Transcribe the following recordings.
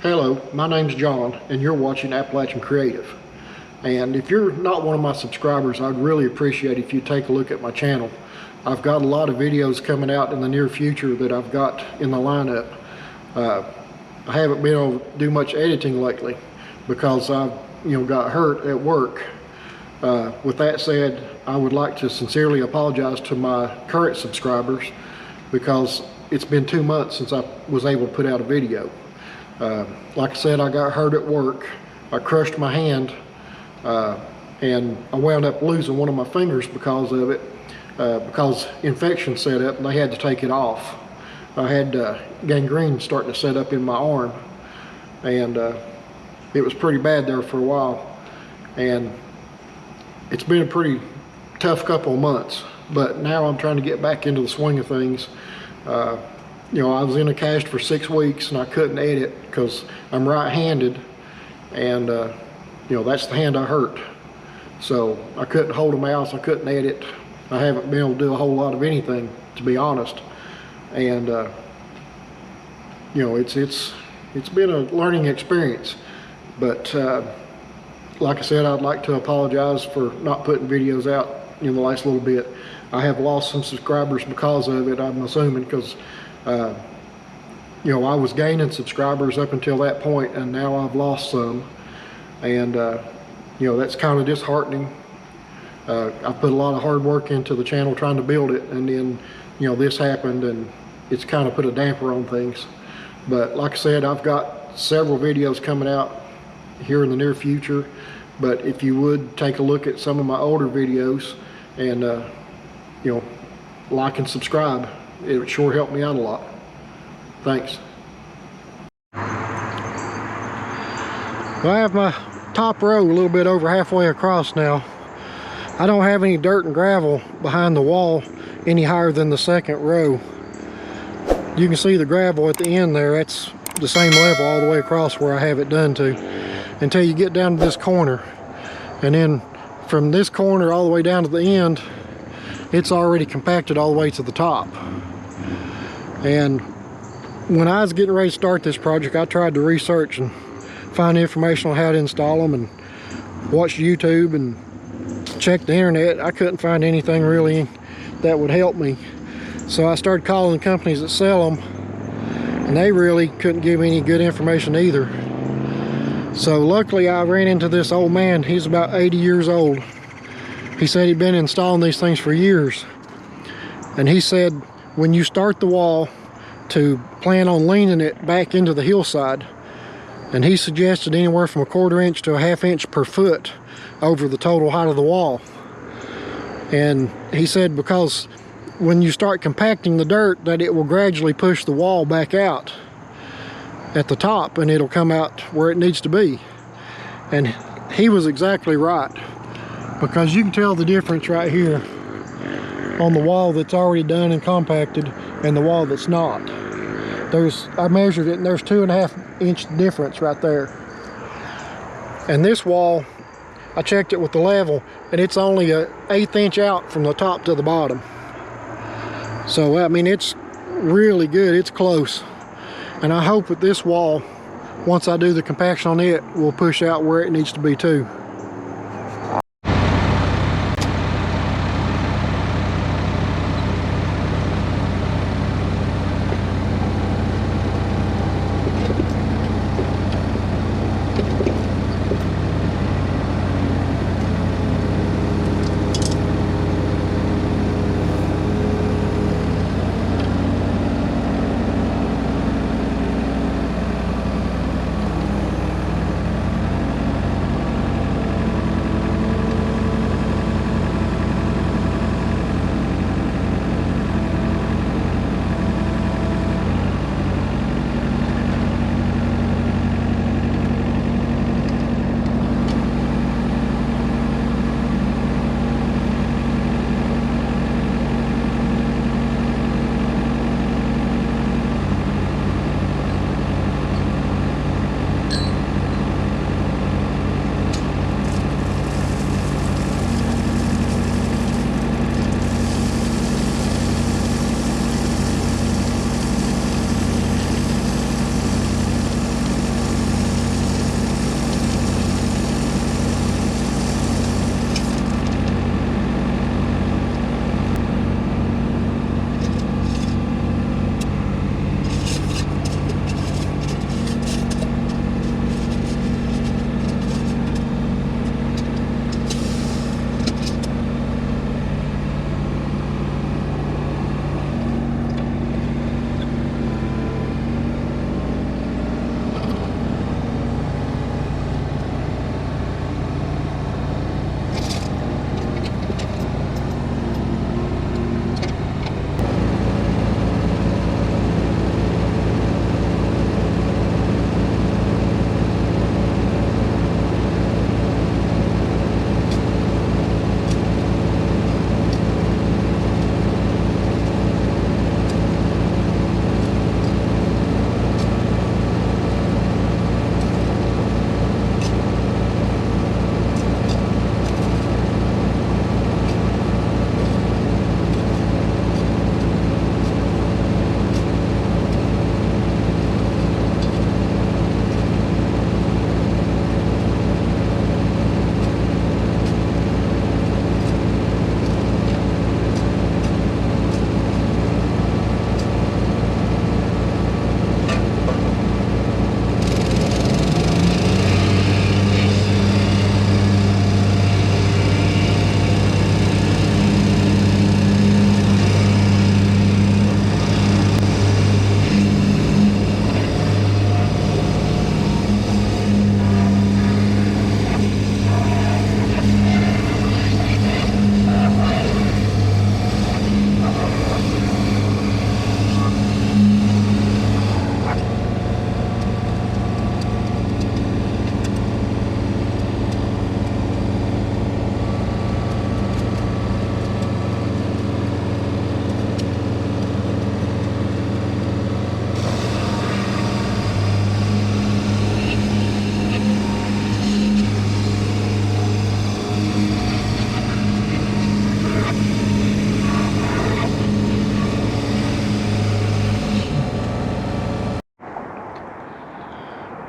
Hello, my name's John, and you're watching Appalachian Creative. And if you're not one of my subscribers, I'd really appreciate if you take a look at my channel. I've got a lot of videos coming out in the near future that I've got in the lineup. I haven't been able to do much editing lately because I've got hurt at work. With that said, I would like to sincerely apologize to my current subscribers because it's been 2 months since I was able to put out a video. Like I said, I got hurt at work. I crushed my hand and I wound up losing one of my fingers because of it, because infection set up and they had to take it off. I had gangrene starting to set up in my arm, and it was pretty bad there for a while, and it's been a pretty tough couple of months, but now I'm trying to get back into the swing of things. I was in a cast for 6 weeks and I couldn't edit because I'm right-handed, and that's the hand I hurt. So I couldn't hold a mouse, I couldn't edit. I haven't been able to do a whole lot of anything, to be honest. And it's been a learning experience. But like I said, I'd like to apologize for not putting videos out in the last little bit. I have lost some subscribers because of it, I'm assuming, because I was gaining subscribers up until that point, and now I've lost some, and that's kind of disheartening. I put a lot of hard work into the channel trying to build it, and then this happened and it's kind of put a damper on things. But like I said, I've got several videos coming out here in the near future, but if you would take a look at some of my older videos and like and subscribe, it would sure help me out a lot. Thanks. Well, I have my top row a little bit over halfway across now. I don't have any dirt and gravel behind the wall any higher than the second row. You can see the gravel at the end there. That's the same level all the way across where I have it done to, until you get down to this corner. And then from this corner all the way down to the end, it's already compacted all the way to the top. And when I was getting ready to start this project, I tried to research and find information on how to install them, and watched YouTube and checked the internet. I couldn't find anything really that would help me. So I started calling the companies that sell them, and they really couldn't give me any good information either. So luckily I ran into this old man. He's about 80 years old. He said he'd been installing these things for years. And he said when you start the wall, to plan on leaning it back into the hillside. And he suggested anywhere from 1/4 inch to 1/2 inch per foot over the total height of the wall. And he said because when you start compacting the dirt, that it will gradually push the wall back out at the top, and it'll come out where it needs to be. And he was exactly right, because you can tell the difference right here on the wall that's already done and compacted and the wall that's not. I measured it, and there's 2.5 inch difference right there. And this wall, I checked it with the level, and it's only an 1/8 inch out from the top to the bottom. So I mean, it's really good, it's close. And I hope that this wall, once I do the compaction on it, will push out where it needs to be too.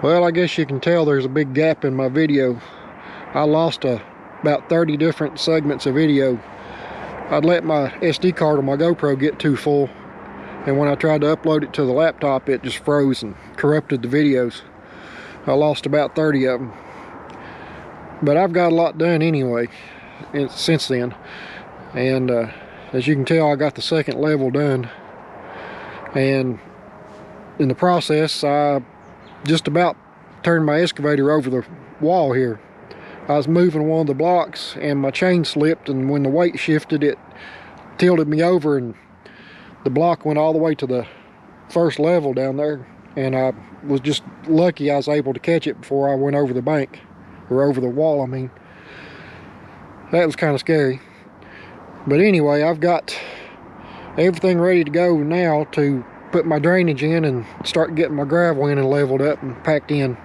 Well, I guess you can tell there's a big gap in my video. I lost about 30 different segments of video. I'd let my SD card on my GoPro get too full, and when I tried to upload it to the laptop, it just froze and corrupted the videos. I lost about 30 of them. But I've got a lot done anyway since then. And as you can tell, I got the second level done. And in the process, I just about turned my excavator over the wall here. I was moving one of the blocks and my chain slipped, and when the weight shifted, it tilted me over and the block went all the way to the first level down there. And I was just lucky I was able to catch it before I went over the bank, or over the wall, I mean. That was kind of scary. But anyway, I've got everything ready to go now to put my drainage in and start getting my gravel in and leveled up and packed in.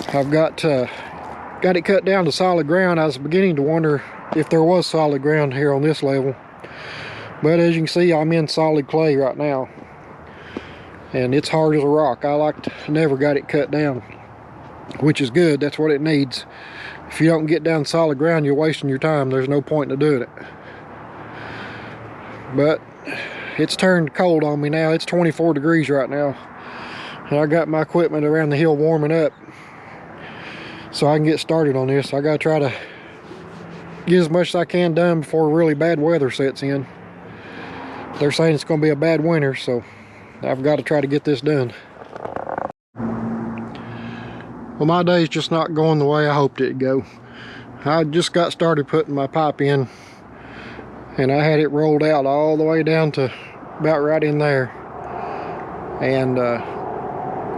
I've got it cut down to solid ground. I was beginning to wonder if there was solid ground here on this level, but as you can see, I'm in solid clay right now, and it's hard as a rock. Never got it cut down, which is good. That's what it needs. If you don't get down solid ground, you're wasting your time. There's no point in doing it. But it's turned cold on me now. It's 24 degrees right now, and I got my equipment around the hill warming up so I can get started on this. I gotta try to get as much as I can done before really bad weather sets in. They're saying it's gonna be a bad winter, so I've got to try to get this done. Well, my day's just not going the way I hoped it'd go. I just got started putting my pipe in, and I had it rolled out all the way down to about right in there. And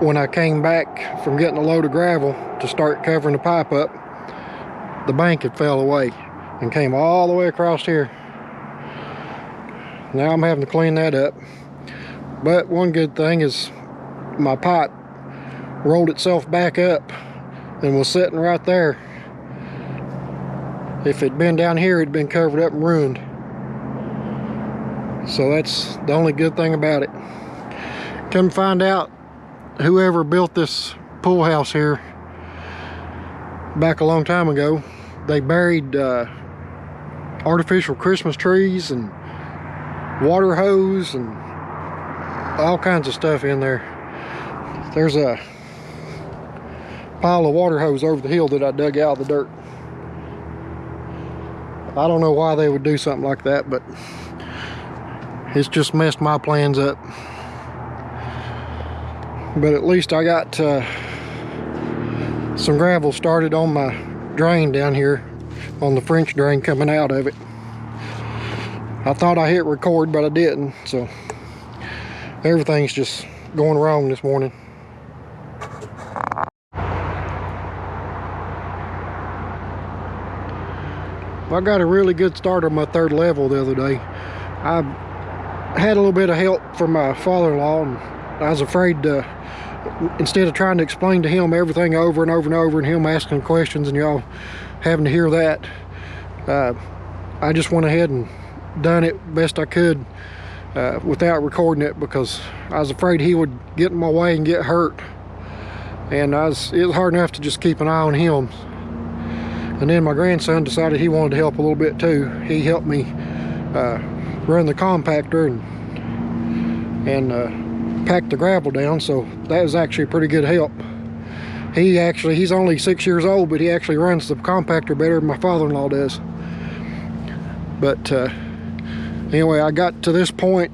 when I came back from getting a load of gravel to start covering the pipe up, the bank had fell away and came all the way across here. Now I'm having to clean that up. But one good thing is my pipe rolled itself back up and was sitting right there. If it'd been down here, it'd been covered up and ruined. So that's the only good thing about it. Come find out, whoever built this pool house here back a long time ago, they buried artificial Christmas trees and water hose and all kinds of stuff in there. There's a pile of water hose over the hill that I dug out of the dirt. I don't know why they would do something like that, but it's just messed my plans up. But at least I got some gravel started on my drain down here, on the French drain coming out of it. I thought I hit record, but I didn't, so everything's just going wrong this morning. I got a really good start on my third level the other day. I had a little bit of help from my father-in-law, and I was afraid to, instead of trying to explain to him everything over and over and over, and him asking questions and y'all having to hear that, I just went ahead and done it best I could without recording it, because I was afraid he would get in my way and get hurt, and it was hard enough to just keep an eye on him. And then my grandson decided he wanted to help a little bit too. He helped me run the compactor and pack the gravel down, so that was actually a pretty good help. He's only 6 years old, but he actually runs the compactor better than my father-in-law does. But anyway, I got to this point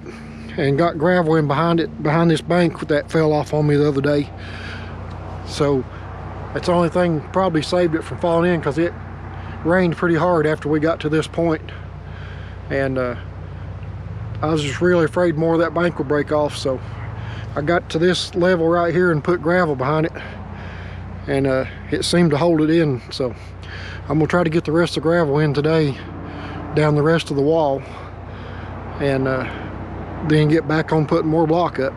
and got gravel in behind this bank that fell off on me the other day. So that's the only thing probably saved it from falling in, because it rained pretty hard after we got to this point. And I was just really afraid more of that bank would break off, so I got to this level right here and put gravel behind it, and it seemed to hold it in. So I'm gonna try to get the rest of the gravel in today down the rest of the wall, and then get back on putting more block up.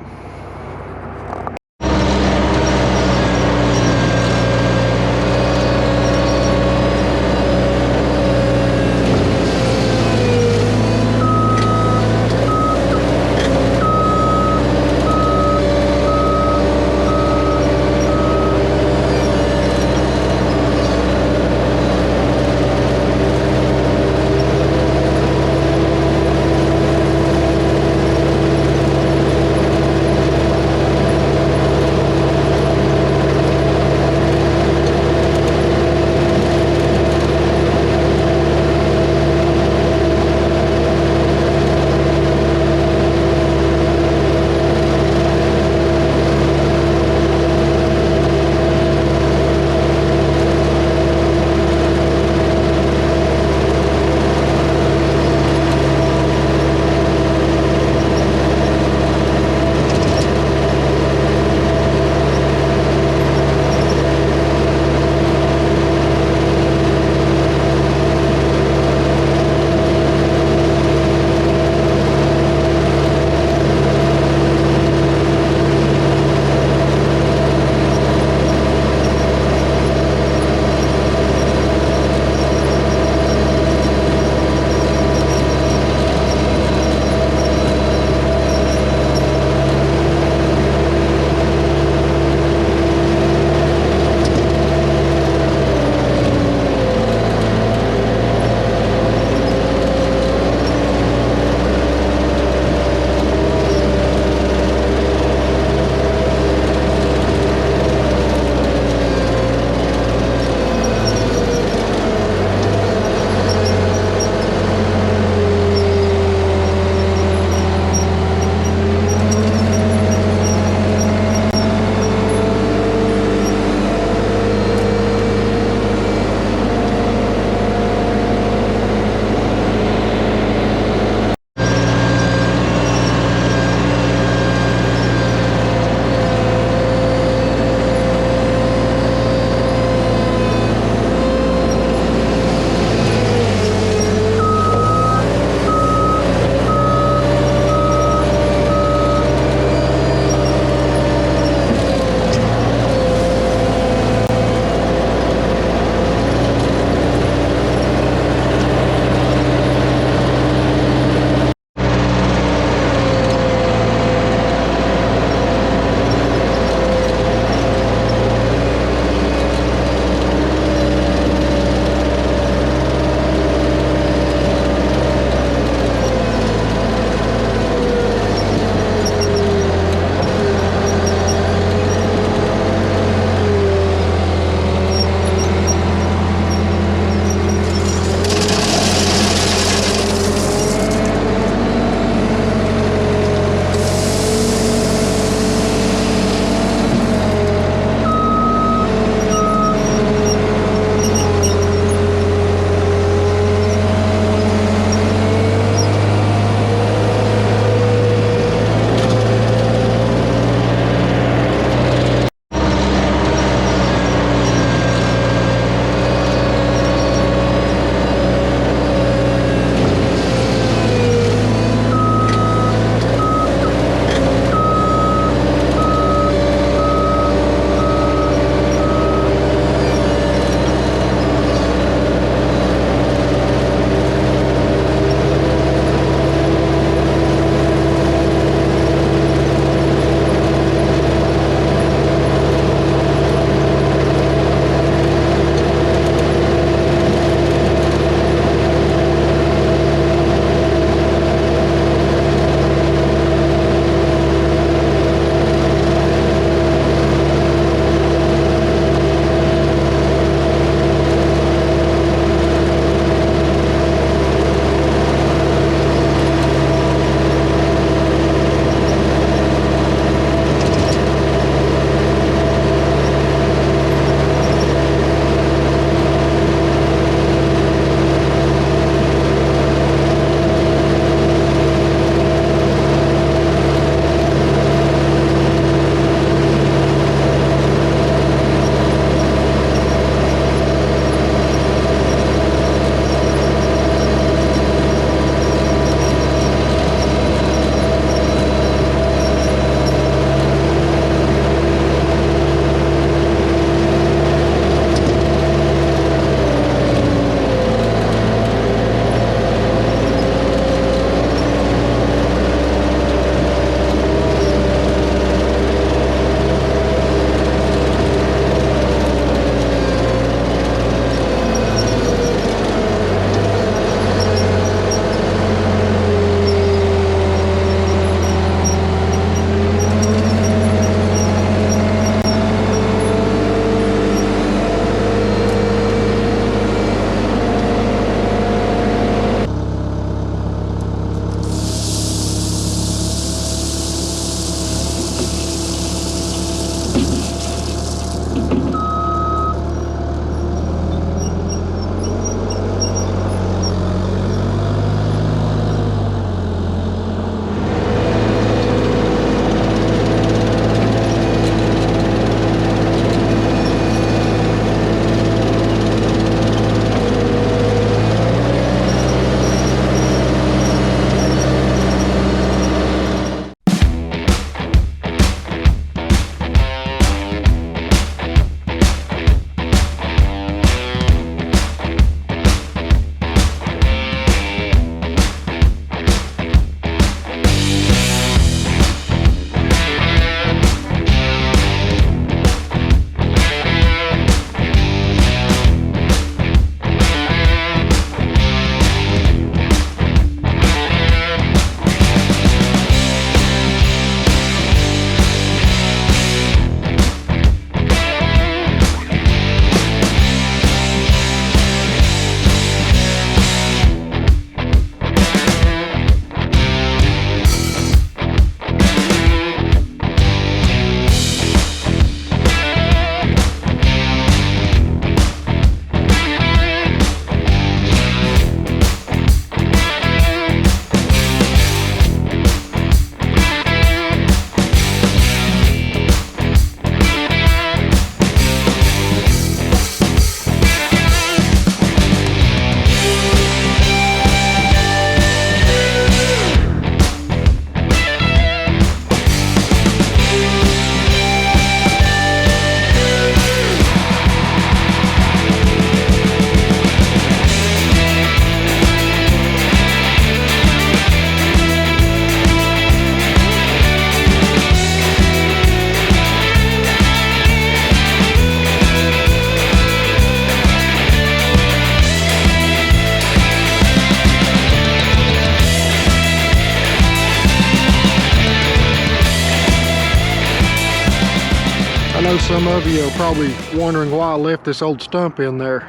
know some of you are probably wondering why I left this old stump in there.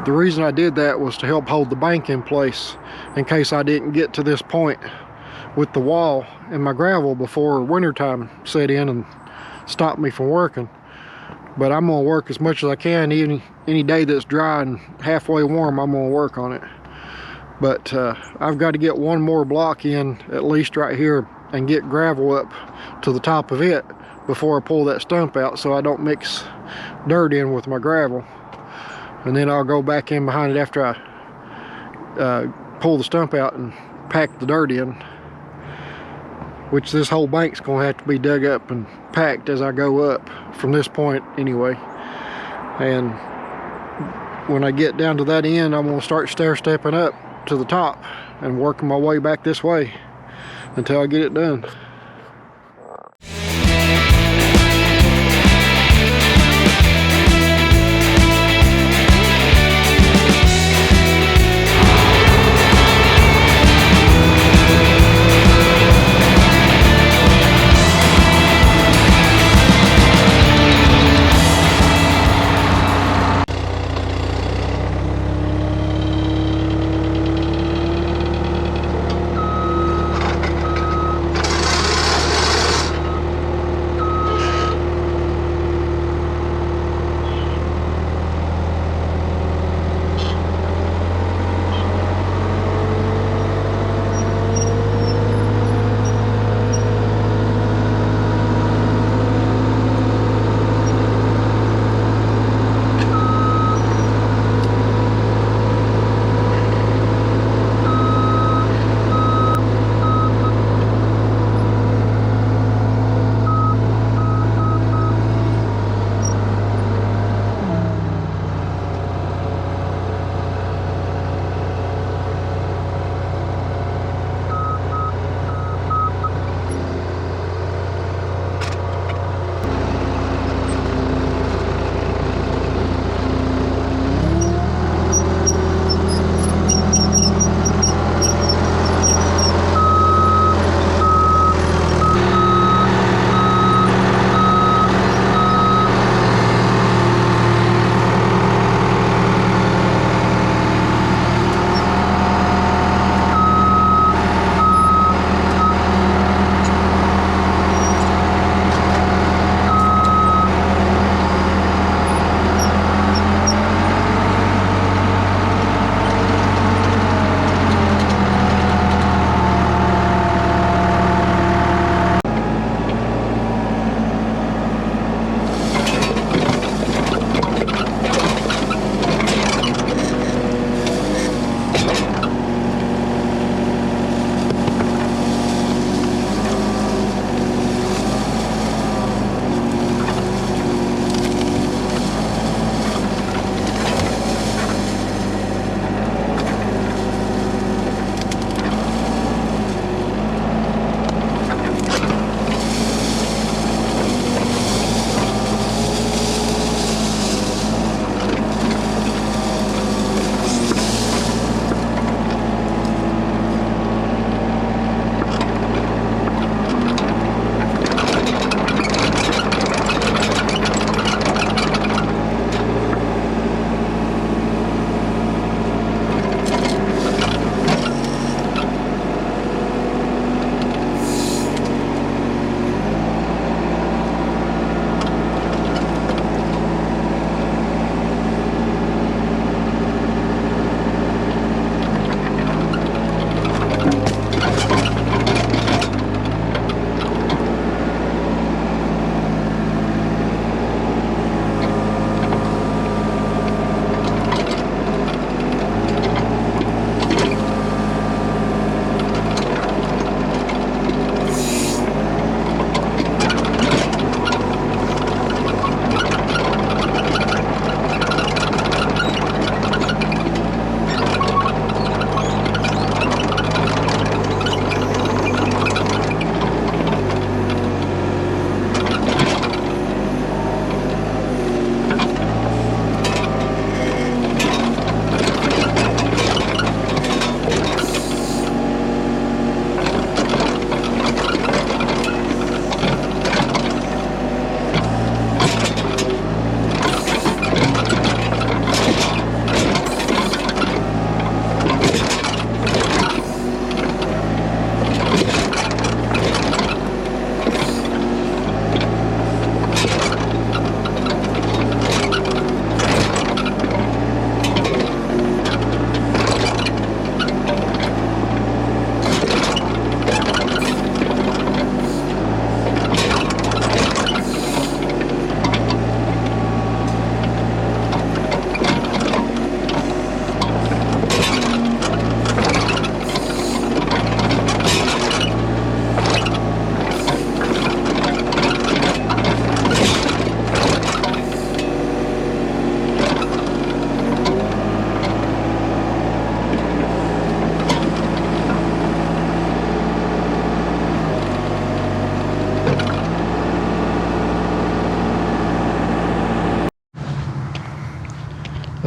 The reason I did that was to help hold the bank in place in case I didn't get to this point with the wall and my gravel before wintertime set in and stopped me from working. But I'm gonna work as much as I can. Even any day that's dry and halfway warm, I'm gonna work on it. But I've got to get one more block in at least right here and get gravel up to the top of it before I pull that stump out, so I don't mix dirt in with my gravel. And then I'll go back in behind it after I pull the stump out and pack the dirt in, which this whole bank's gonna have to be dug up and packed as I go up from this point anyway. And when I get down to that end, I'm gonna start stair-stepping up to the top and working my way back this way until I get it done.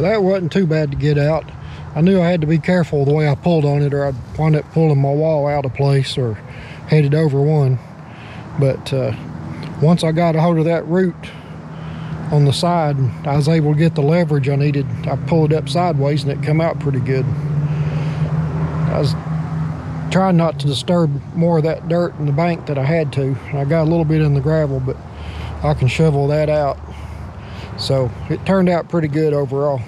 that wasn't too bad to get out. I knew I had to be careful the way I pulled on it, or I'd wind up pulling my wall out of place or headed over one. But once I got a hold of that root on the side, I was able to get the leverage I needed. I pulled it up sideways and it come out pretty good. I was trying not to disturb more of that dirt in the bank that I had to. I got a little bit in the gravel, but I can shovel that out. So it turned out pretty good overall.